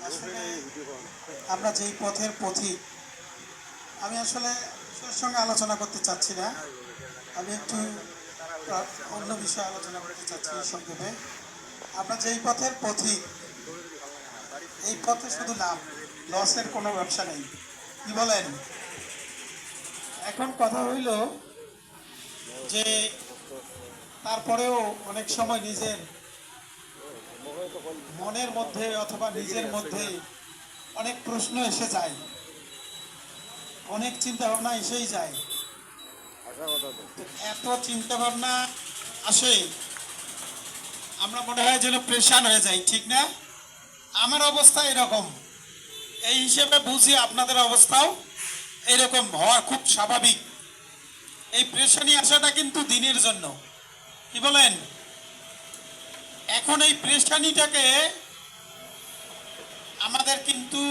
আসলে আমরা যেই পথের পথিক, আমি আসলে বিষয়ের সঙ্গে আলোচনা করতে চাচ্ছি না। আমি একটু অন্য বিষয়ে আলোচনা করতে চাচ্ছি সংক্ষেপে। আমরা যেই পথের পথিক, এই পথে শুধু লাভ, লসের কোনো ব্যবসা নেই। কি বলেন? এখন কথা হইল যে তারপরেও অনেক সময় নিজের মনের মধ্যে অথবা নিজের মধ্যে অনেক প্রশ্ন এসে যায়, অনেক চিন্তা ভাবনা এসেই যায়। এত চিন্তা ভাবনা আসে, আমরা মনে হয় যেন প্রেশান হয়ে যাই, ঠিক না? আমার অবস্থা এরকম, এই হিসেবে বুঝি আপনাদের অবস্থাও এরকম হওয়া খুব স্বাভাবিক। এই প্রেশানি আসাটা কিন্তু দিনের জন্য, কি বলেন? এখন এই প্রেশানিটাকে আমাদের কিন্তু